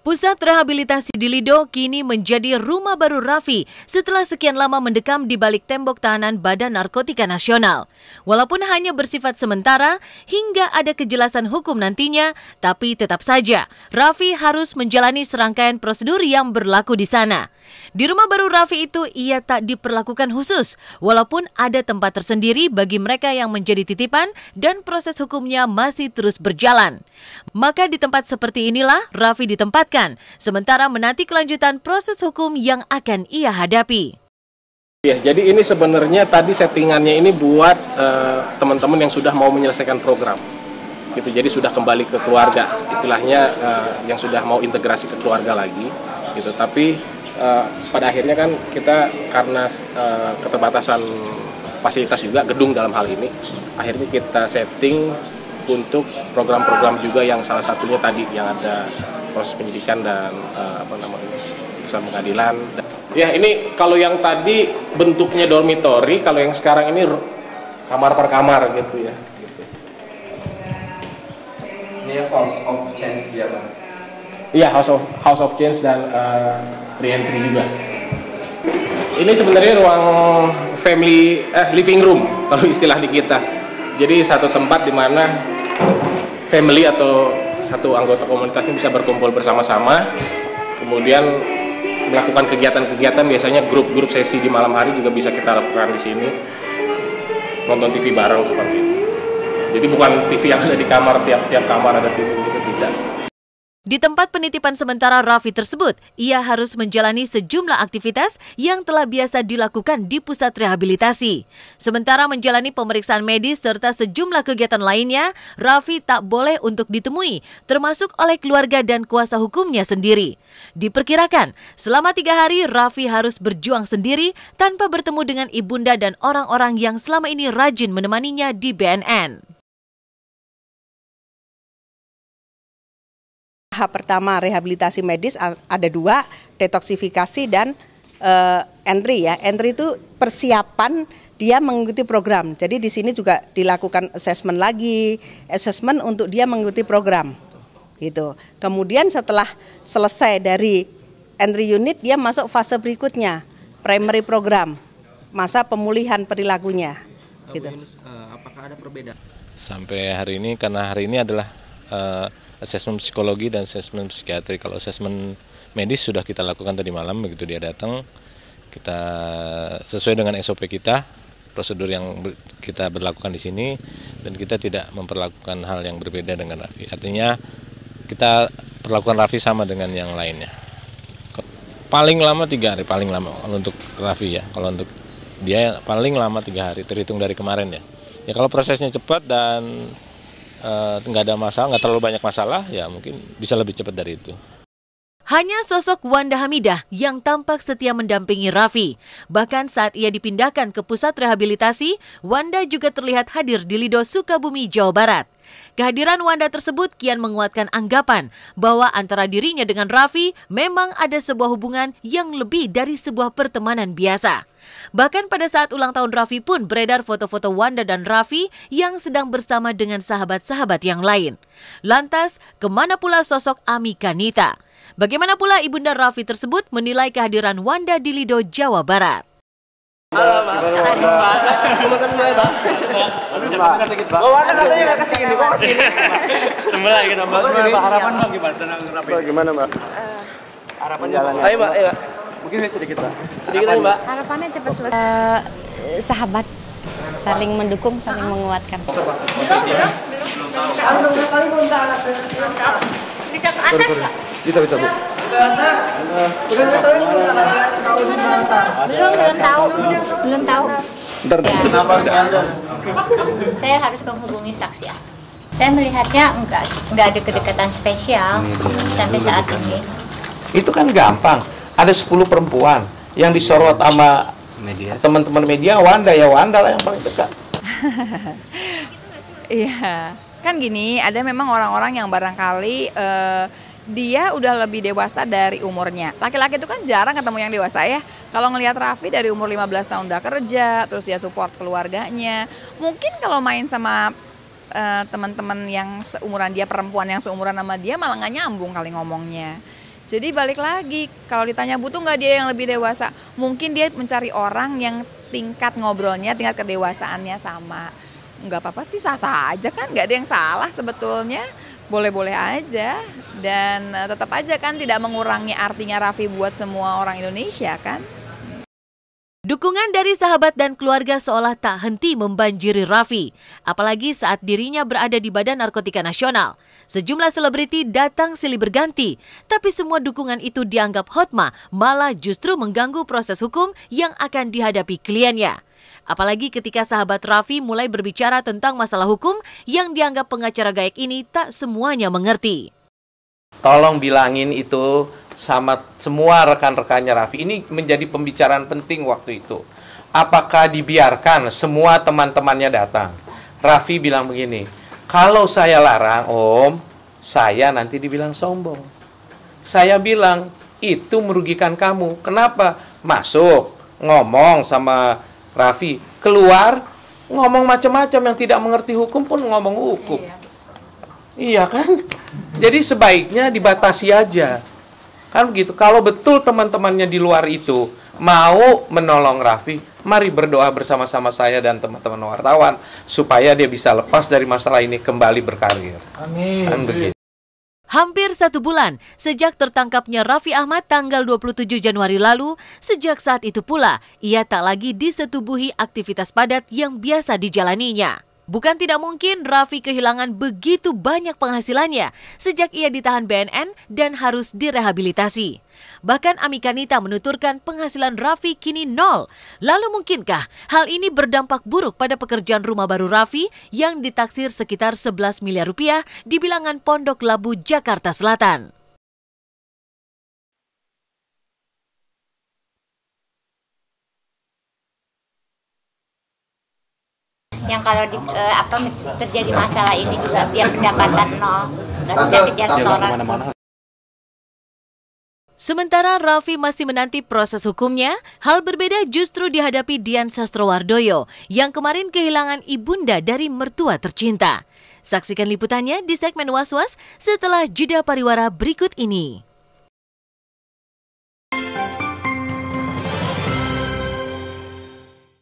Pusat rehabilitasi di Lido kini menjadi rumah baru Raffi setelah sekian lama mendekam di balik tembok tahanan Badan Narkotika Nasional. Walaupun hanya bersifat sementara hingga ada kejelasan hukum nantinya, tapi tetap saja Raffi harus menjalani serangkaian prosedur yang berlaku di sana. Di rumah baru Raffi itu ia tak diperlakukan khusus, walaupun ada tempat tersendiri bagi mereka yang menjadi titipan dan proses hukumnya masih terus berjalan. Maka di tempat seperti inilah Raffi ditempatkan, sementara menanti kelanjutan proses hukum yang akan ia hadapi. Ya, jadi ini sebenarnya tadi settingannya ini buat teman-teman yang sudah mau menyelesaikan program. Gitu, jadi sudah kembali ke keluarga, istilahnya yang sudah mau integrasi ke keluarga lagi. Gitu, tapi pada akhirnya kan kita karena keterbatasan fasilitas juga gedung dalam hal ini, akhirnya kita setting untuk program-program juga yang salah satunya tadi yang ada proses penyidikan dan putusan pengadilan. Ya, ini kalau yang tadi bentuknya dormitory, kalau yang sekarang ini kamar per kamar gitu ya. Ini House of Change ya, Bang? Iya, House of Change dan re-entry juga. Ini sebenarnya ruang family living room kalau istilah di kita. Jadi satu tempat di mana family atau satu anggota komunitas ini bisa berkumpul bersama-sama, kemudian melakukan kegiatan-kegiatan, biasanya grup-grup sesi di malam hari juga bisa kita lakukan di sini, nonton TV bareng seperti itu. Jadi bukan TV yang ada di kamar, tiap kamar ada TV gitu, tidak. Di tempat penitipan sementara Raffi tersebut, ia harus menjalani sejumlah aktivitas yang telah biasa dilakukan di pusat rehabilitasi. Sementara menjalani pemeriksaan medis serta sejumlah kegiatan lainnya, Raffi tak boleh untuk ditemui, termasuk oleh keluarga dan kuasa hukumnya sendiri. Diperkirakan, selama 3 hari Raffi harus berjuang sendiri tanpa bertemu dengan ibunda dan orang-orang yang selama ini rajin menemaninya di BNN. Tahap pertama rehabilitasi medis ada 2, detoksifikasi dan entry ya. Entry itu persiapan dia mengikuti program. Jadi di sini juga dilakukan assessment lagi, assessment untuk dia mengikuti program. Gitu. Kemudian setelah selesai dari entry unit dia masuk fase berikutnya, primary program, masa pemulihan perilakunya. Gitu. Apakah ada perbedaan? Sampai hari ini, karena hari ini adalah asesmen psikologi dan asesmen psikiatri. Kalau asesmen medis sudah kita lakukan tadi malam, begitu dia datang, kita sesuai dengan SOP kita, prosedur yang kita berlakukan di sini, dan kita tidak memperlakukan hal yang berbeda dengan Raffi. Artinya kita perlakukan Raffi sama dengan yang lainnya. Paling lama 3 hari, paling lama untuk Raffi ya. Kalau untuk dia paling lama 3 hari, terhitung dari kemarin ya. Ya kalau prosesnya cepat dan nggak ada masalah, nggak terlalu banyak masalah, ya mungkin bisa lebih cepat dari itu. Hanya sosok Wanda Hamidah yang tampak setia mendampingi Raffi. Bahkan saat ia dipindahkan ke pusat rehabilitasi, Wanda juga terlihat hadir di Lido, Sukabumi, Jawa Barat. Kehadiran Wanda tersebut kian menguatkan anggapan bahwa antara dirinya dengan Raffi memang ada sebuah hubungan yang lebih dari sebuah pertemanan biasa. Bahkan pada saat ulang tahun Raffi pun beredar foto-foto Wanda dan Raffi yang sedang bersama dengan sahabat-sahabat yang lain. Lantas, kemana pula sosok Ami Kanita? Bagaimana pula ibunda Raffi tersebut menilai kehadiran Wanda di Lido, Jawa Barat? Halo, Pak. Makan dulu ya, Bang. Wanda katanya nggak kesini, kok kesini? Tunggu lagi, harapan Bang gimana tentang Raffi? Gimana, Mbak? Harapan jalannya. Ayo, Mbak. Ayo. Mungkin sedikit, Pak. Sedikit aja, Mbak. Harapannya cepat selesai. Sahabat, saling mendukung, saling menguatkan. Bisa, Bu. Belum tahu. Ntar. Kenapa Anda? Saya harus menghubungi saksi. Saya melihatnya enggak ada kedekatan spesial sampai saat ini. Itu kan gampang. Ada 10 perempuan yang disorot sama teman-teman media, Wanda lah yang paling dekat. Iya, kan gini, ada memang orang-orang yang barangkali dia udah lebih dewasa dari umurnya. Laki-laki itu kan jarang ketemu yang dewasa ya. Kalau ngelihat Raffi dari umur 15 tahun udah kerja, terus dia support keluarganya. Mungkin kalau main sama teman-teman yang seumuran dia, perempuan yang seumuran sama dia malah nggak nyambung kali ngomongnya. Jadi balik lagi, kalau ditanya butuh nggak dia yang lebih dewasa, mungkin dia mencari orang yang tingkat ngobrolnya, tingkat kedewasaannya sama. Nggak apa-apa sih, sah-sah aja kan, nggak ada yang salah sebetulnya, boleh-boleh aja. Dan tetap aja kan tidak mengurangi artinya Raffi buat semua orang Indonesia kan. Dukungan dari sahabat dan keluarga seolah tak henti membanjiri Raffi, apalagi saat dirinya berada di Badan Narkotika Nasional. Sejumlah selebriti datang silih berganti, tapi semua dukungan itu dianggap hotma, malah justru mengganggu proses hukum yang akan dihadapi kliennya. Apalagi ketika sahabat Raffi mulai berbicara tentang masalah hukum yang dianggap pengacara Gaek ini tak semuanya mengerti. Tolong bilangin itu sama semua rekan-rekannya Raffi. Ini menjadi pembicaraan penting waktu itu. Apakah dibiarkan semua teman-temannya datang? Raffi bilang begini, kalau saya larang Om, saya nanti dibilang sombong. Saya bilang, itu merugikan kamu. Kenapa? Masuk, ngomong sama Raffi, keluar, ngomong macam-macam, yang tidak mengerti hukum pun ngomong hukum. Iya kan? Jadi sebaiknya dibatasi aja. Kan begitu. Kalau betul teman-temannya di luar itu mau menolong Raffi, mari berdoa bersama-sama saya dan teman-teman wartawan supaya dia bisa lepas dari masalah ini, kembali berkarir. Amin. Kan begitu. Hampir 1 bulan sejak tertangkapnya Raffi Ahmad tanggal 27 Januari lalu, sejak saat itu pula ia tak lagi disetubuhi aktivitas padat yang biasa dijalaninya. Bukan tidak mungkin Raffi kehilangan begitu banyak penghasilannya sejak ia ditahan BNN dan harus direhabilitasi. Bahkan Amikanita menuturkan penghasilan Raffi kini 0. Lalu mungkinkah hal ini berdampak buruk pada pekerjaan rumah baru Raffi yang ditaksir sekitar 11 miliar rupiah di bilangan Pondok Labu, Jakarta Selatan? Yang kalau terjadi masalah ini juga dia pendapatan 0, nggak bisa kejar setoran. Sementara Raffi masih menanti proses hukumnya, hal berbeda justru dihadapi Dian Sastrowardoyo yang kemarin kehilangan ibunda dari mertua tercinta. Saksikan liputannya di segmen Was-Was setelah jeda pariwara berikut ini.